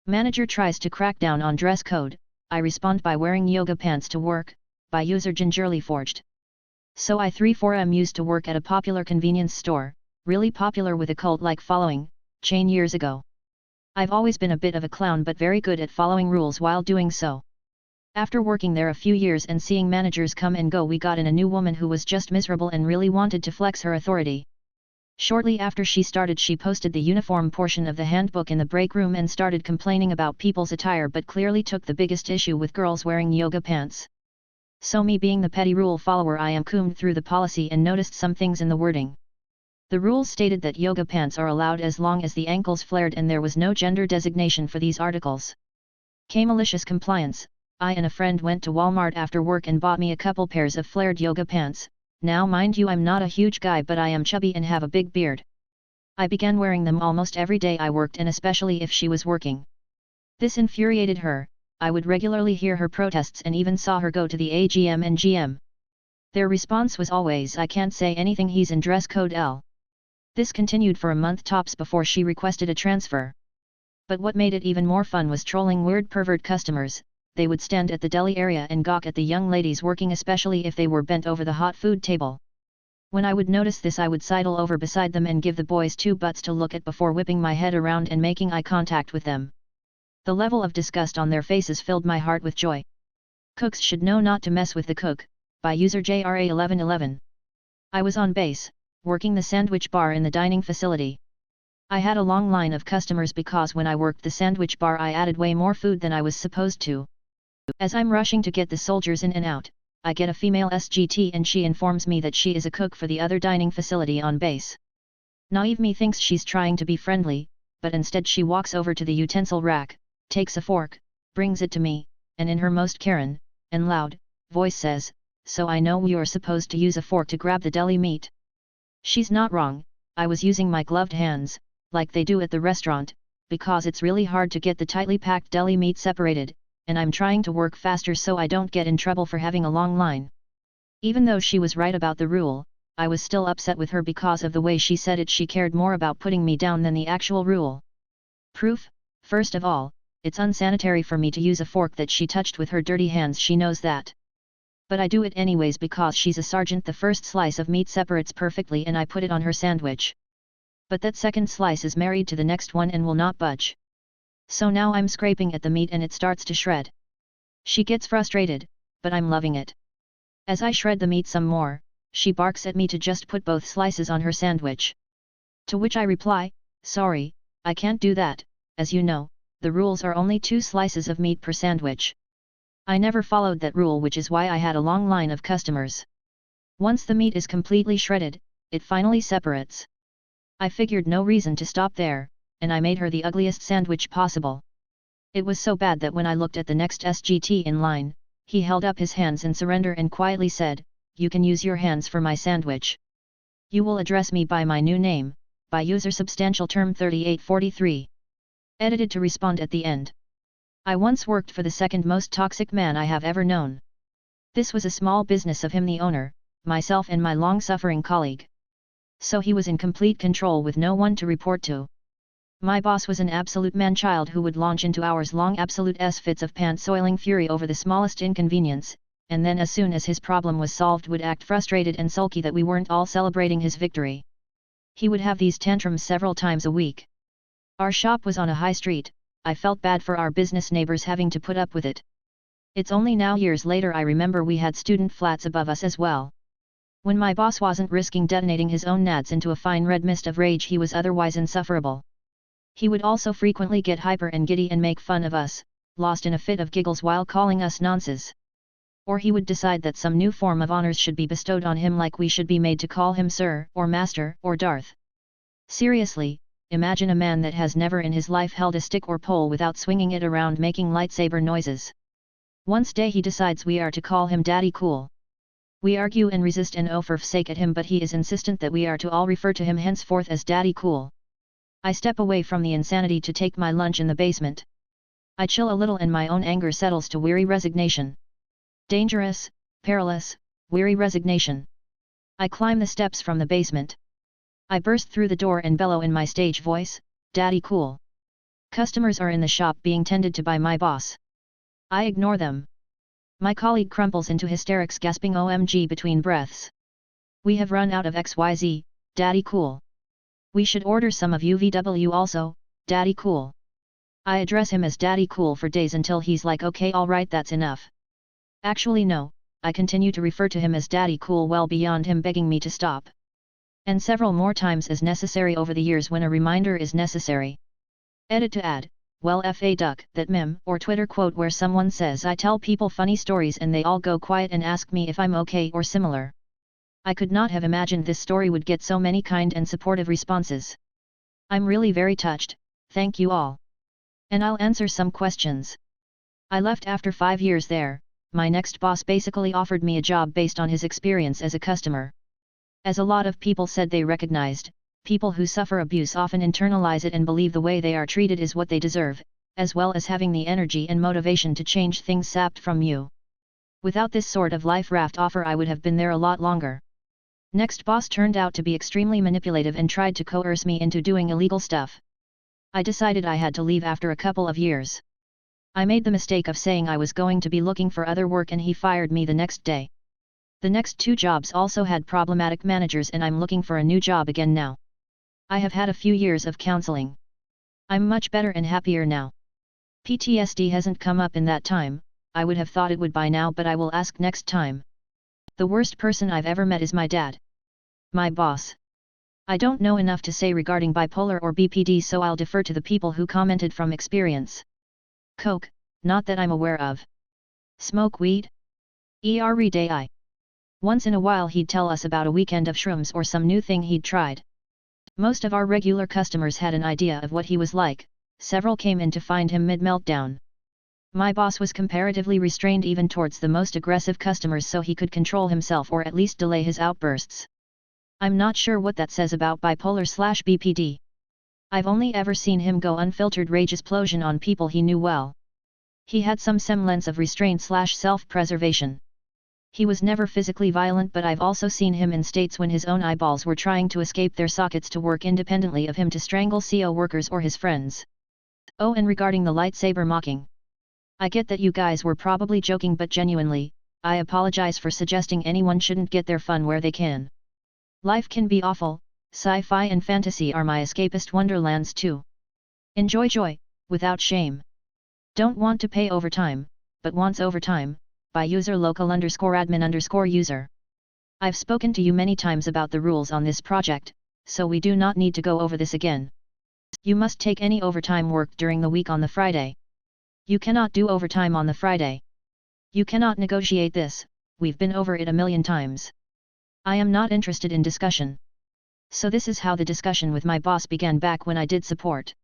Manager tries to crack down on dress code, I respond by wearing yoga pants to work, by user Gingerly Forged. So I 34M used to work at a popular convenience store, really popular with a cult-like following, chain years ago. I've always been a bit of a clown but very good at following rules while doing so. After working there a few years and seeing managers come and go, we got in a new woman who was just miserable and really wanted to flex her authority. Shortly after she started, she posted the uniform portion of the handbook in the break room and started complaining about people's attire, but clearly took the biggest issue with girls wearing yoga pants. So me being the petty rule follower, I combed through the policy and noticed some things in the wording. The rules stated that yoga pants are allowed as long as the ankles flared, and there was no gender designation for these articles. Malicious compliance. I and a friend went to Walmart after work and bought me a couple pairs of flared yoga pants. Now mind you, I'm not a huge guy, but I am chubby and have a big beard. I began wearing them almost every day I worked, and especially if she was working. This infuriated her. I would regularly hear her protests and even saw her go to the AGM and GM. Their response was always, "I can't say anything, he's in dress code L." This continued for a month tops before she requested a transfer. But what made it even more fun was trolling weird pervert customers. They would stand at the deli area and gawk at the young ladies working, especially if they were bent over the hot food table. When I would notice this, I would sidle over beside them and give the boys two butts to look at before whipping my head around and making eye contact with them. The level of disgust on their faces filled my heart with joy. Cooks should know not to mess with the cook, by user JRA1111. I was on base, working the sandwich bar in the dining facility. I had a long line of customers because when I worked the sandwich bar I added way more food than I was supposed to. As I'm rushing to get the soldiers in and out, I get a female SGT and she informs me that she is a cook for the other dining facility on base. Naive me thinks she's trying to be friendly, but instead she walks over to the utensil rack, takes a fork, brings it to me, and in her most Karen and loud voice says, "So I know you're supposed to use a fork to grab the deli meat." She's not wrong. I was using my gloved hands, like they do at the restaurant, because it's really hard to get the tightly packed deli meat separated, and I'm trying to work faster so I don't get in trouble for having a long line. Even though she was right about the rule, I was still upset with her because of the way she said it. She cared more about putting me down than the actual rule. Proof: first of all, it's unsanitary for me to use a fork that she touched with her dirty hands, she knows that. But I do it anyways because she's a sergeant. The first slice of meat separates perfectly and I put it on her sandwich. But that second slice is married to the next one and will not budge. So now I'm scraping at the meat and it starts to shred. She gets frustrated, but I'm loving it. As I shred the meat some more, she barks at me to just put both slices on her sandwich. To which I reply, "Sorry, I can't do that, as you know, the rules are only 2 slices of meat per sandwich." I never followed that rule, which is why I had a long line of customers. Once the meat is completely shredded, it finally separates. I figured no reason to stop there, and I made her the ugliest sandwich possible. It was so bad that when I looked at the next SGT in line, he held up his hands in surrender and quietly said, "You can use your hands for my sandwich. You will address me by my new name, by user substantial term 3843. Edited to respond at the end. I once worked for the second most toxic man I have ever known. This was a small business of him, the owner, myself and my long-suffering colleague. So he was in complete control with no one to report to. My boss was an absolute man-child who would launch into hours-long absolute fits of pants-soiling fury over the smallest inconvenience, and then as soon as his problem was solved would act frustrated and sulky that we weren't all celebrating his victory. He would have these tantrums several times a week. Our shop was on a high street. I felt bad for our business neighbors having to put up with it. It's only now years later I remember we had student flats above us as well. When my boss wasn't risking detonating his own nads into a fine red mist of rage, he was otherwise insufferable. He would also frequently get hyper and giddy and make fun of us, lost in a fit of giggles while calling us nonces. Or he would decide that some new form of honors should be bestowed on him, like we should be made to call him Sir, or Master, or Darth. Seriously, imagine a man that has never in his life held a stick or pole without swinging it around making lightsaber noises. Once day he decides we are to call him Daddy Cool. We argue and resist and oh for sake at him, but he is insistent that we are to all refer to him henceforth as Daddy Cool. I step away from the insanity to take my lunch in the basement. I chill a little and my own anger settles to weary resignation. Dangerous, perilous, weary resignation. I climb the steps from the basement. I burst through the door and bellow in my stage voice, "Daddy Cool. Customers are in the shop being tended to by my boss. I ignore them. My colleague crumples into hysterics, gasping OMG between breaths. We have run out of XYZ, daddy cool. We should order some of UVW also, daddy cool. I address him as daddy cool for days until he's like okay alright that's enough. Actually no, I continue to refer to him as daddy cool well beyond him begging me to stop. And several more times as necessary over the years when a reminder is necessary. Edit to add, well fa duck that meme or Twitter quote where someone says I tell people funny stories and they all go quiet and ask me if I'm okay or similar. I could not have imagined this story would get so many kind and supportive responses. I'm really very touched, thank you all. And I'll answer some questions. I left after 5 years there. My next boss basically offered me a job based on his experience as a customer. As a lot of people said they recognized, people who suffer abuse often internalize it and believe the way they are treated is what they deserve, as well as having the energy and motivation to change things sapped from you. Without this sort of life raft offer I would have been there a lot longer. Next boss turned out to be extremely manipulative and tried to coerce me into doing illegal stuff. I decided I had to leave after a couple of years. I made the mistake of saying I was going to be looking for other work and he fired me the next day. The next 2 jobs also had problematic managers and I'm looking for a new job again now. I have had a few years of counseling. I'm much better and happier now. PTSD hasn't come up in that time, I would have thought it would by now but I will ask next time. The worst person I've ever met is my dad. My boss. I don't know enough to say regarding bipolar or BPD so I'll defer to the people who commented from experience. Coke, not that I'm aware of. Smoke weed? Every day I. Once in a while he'd tell us about a weekend of shrooms or some new thing he'd tried. Most of our regular customers had an idea of what he was like, several came in to find him mid-meltdown. My boss was comparatively restrained even towards the most aggressive customers so he could control himself or at least delay his outbursts. I'm not sure what that says about bipolar/BPD. I've only ever seen him go unfiltered rage explosion on people he knew well. He had some semblance of restraint/self-preservation. He was never physically violent but I've also seen him in states when his own eyeballs were trying to escape their sockets to work independently of him to strangle CO workers or his friends. Oh and regarding the lightsaber mocking. I get that you guys were probably joking but genuinely, I apologize for suggesting anyone shouldn't get their fun where they can. Life can be awful, sci-fi and fantasy are my escapist wonderlands too. Enjoy joy, without shame. Don't want to pay overtime, but wants overtime, by user local_admin_user. I've spoken to you many times about the rules on this project, so we do not need to go over this again. You must take any overtime work during the week on the Friday. You cannot do overtime on the Friday. You cannot negotiate this, we've been over it a million times. I am not interested in discussion. So this is how the discussion with my boss began back when I did support.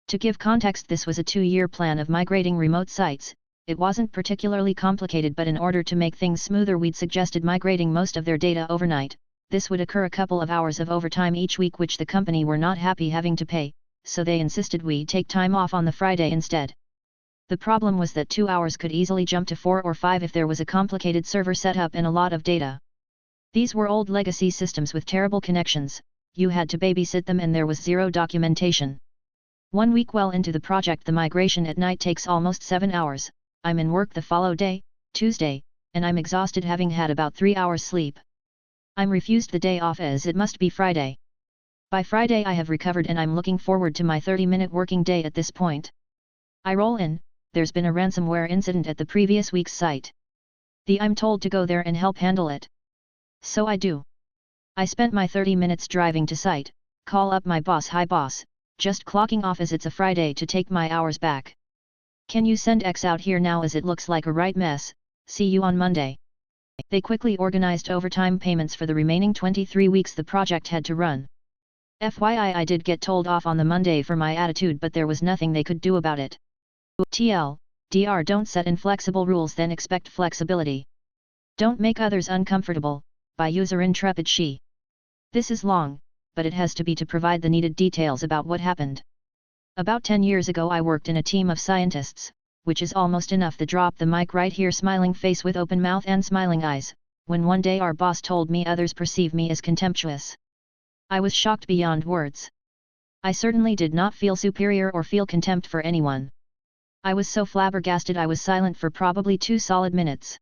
To give context, this was a 2-year plan of migrating remote sites. It wasn't particularly complicated but in order to make things smoother we'd suggested migrating most of their data overnight. This would occur a couple of hours of overtime each week which the company were not happy having to pay, so they insisted we take time off on the Friday instead. The problem was that 2 hours could easily jump to 4 or 5 if there was a complicated server setup and a lot of data. These were old legacy systems with terrible connections, you had to babysit them and there was zero documentation. 1 week well into the project the migration at night takes almost 7 hours, I'm in work the follow day, Tuesday, and I'm exhausted having had about 3 hours sleep. I'm refused the day off as it must be Friday. By Friday I have recovered and I'm looking forward to my 30-minute working day at this point. I roll in, there's been a ransomware incident at the previous week's site. I'm told to go there and help handle it. So I do. I spent my 30 minutes driving to site, call up my boss, hi boss, just clocking off as it's a Friday to take my hours back. Can you send X out here now as it looks like a right mess, see you on Monday. They quickly organized overtime payments for the remaining 23 weeks the project had to run. FYI I did get told off on the Monday for my attitude but there was nothing they could do about it. TLDR don't set inflexible rules then expect flexibility. Don't make others uncomfortable, by user intrepid she. This is long, but it has to be to provide the needed details about what happened. About 10 years ago I worked in a team of scientists, which is almost enough to drop the mic right here, smiling face with open mouth and smiling eyes, when one day our boss told me others perceive me as contemptuous. I was shocked beyond words. I certainly did not feel superior or feel contempt for anyone. I was so flabbergasted I was silent for probably 2 solid minutes.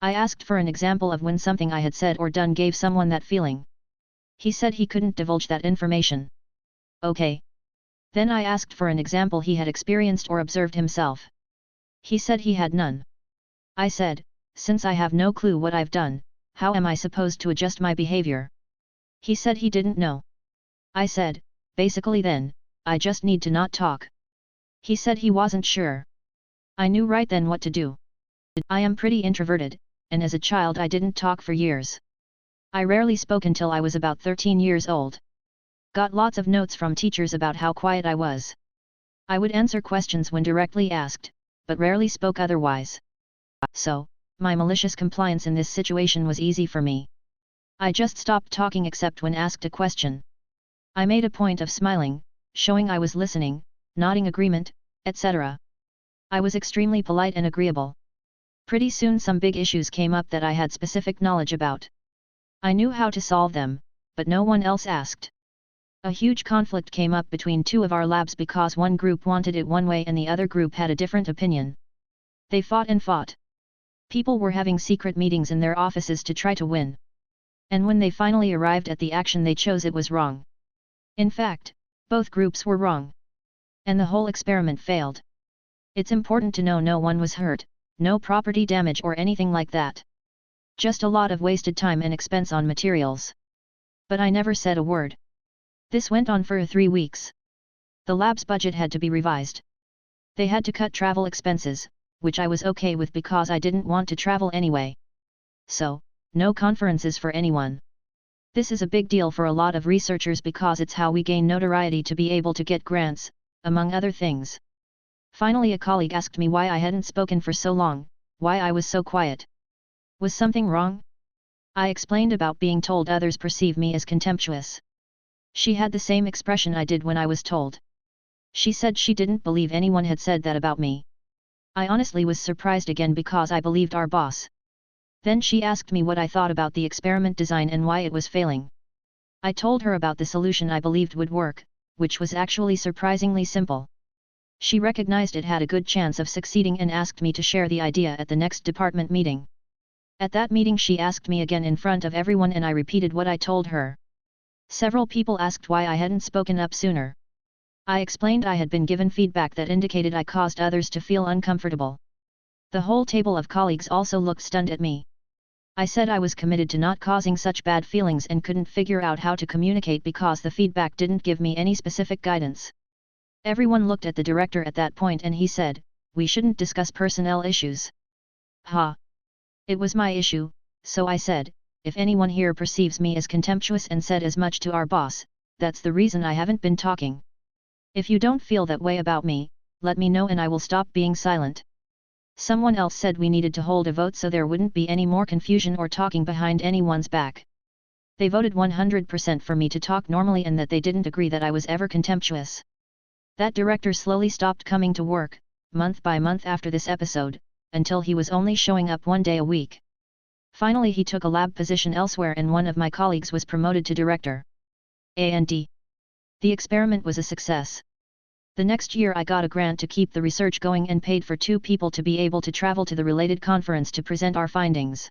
I asked for an example of when something I had said or done gave someone that feeling. He said he couldn't divulge that information. Okay. Then I asked for an example he had experienced or observed himself. He said he had none. I said, since I have no clue what I've done, how am I supposed to adjust my behavior? He said he didn't know. I said, basically then, I just need to not talk. He said he wasn't sure. I knew right then what to do. I am pretty introverted, and as a child I didn't talk for years. I rarely spoke until I was about 13 years old. Got lots of notes from teachers about how quiet I was. I would answer questions when directly asked, but rarely spoke otherwise. So, my malicious compliance in this situation was easy for me. I just stopped talking except when asked a question. I made a point of smiling, showing I was listening, nodding agreement, etc. I was extremely polite and agreeable. Pretty soon some big issues came up that I had specific knowledge about. I knew how to solve them, but no one else asked. A huge conflict came up between 2 of our labs because one group wanted it one way and the other group had a different opinion. They fought and fought. People were having secret meetings in their offices to try to win. And when they finally arrived at the action they chose, it was wrong. In fact, both groups were wrong. And the whole experiment failed. It's important to know no one was hurt, no property damage or anything like that. Just a lot of wasted time and expense on materials. But I never said a word. This went on for 3 weeks. The lab's budget had to be revised. They had to cut travel expenses, which I was okay with because I didn't want to travel anyway. So, no conferences for anyone. This is a big deal for a lot of researchers because it's how we gain notoriety to be able to get grants, among other things. Finally a colleague asked me why I hadn't spoken for so long, why I was so quiet. Was something wrong? I explained about being told others perceive me as contemptuous. She had the same expression I did when I was told. She said she didn't believe anyone had said that about me. I honestly was surprised again because I believed our boss. Then she asked me what I thought about the experiment design and why it was failing. I told her about the solution I believed would work, which was actually surprisingly simple. She recognized it had a good chance of succeeding and asked me to share the idea at the next department meeting. At that meeting she asked me again in front of everyone and I repeated what I told her. Several people asked why I hadn't spoken up sooner. I explained I had been given feedback that indicated I caused others to feel uncomfortable. The whole table of colleagues also looked stunned at me. I said I was committed to not causing such bad feelings and couldn't figure out how to communicate because the feedback didn't give me any specific guidance. Everyone looked at the director at that point and he said, "We shouldn't discuss personnel issues." Ha! It was my issue, so I said, "If anyone here perceives me as contemptuous and said as much to our boss, that's the reason I haven't been talking. If you don't feel that way about me, let me know and I will stop being silent." Someone else said we needed to hold a vote so there wouldn't be any more confusion or talking behind anyone's back. They voted 100% for me to talk normally and that they didn't agree that I was ever contemptuous. That director slowly stopped coming to work, month by month after this episode, until he was only showing up 1 day a week. Finally he took a lab position elsewhere and one of my colleagues was promoted to director. The experiment was a success. The next year I got a grant to keep the research going and paid for 2 people to be able to travel to the related conference to present our findings.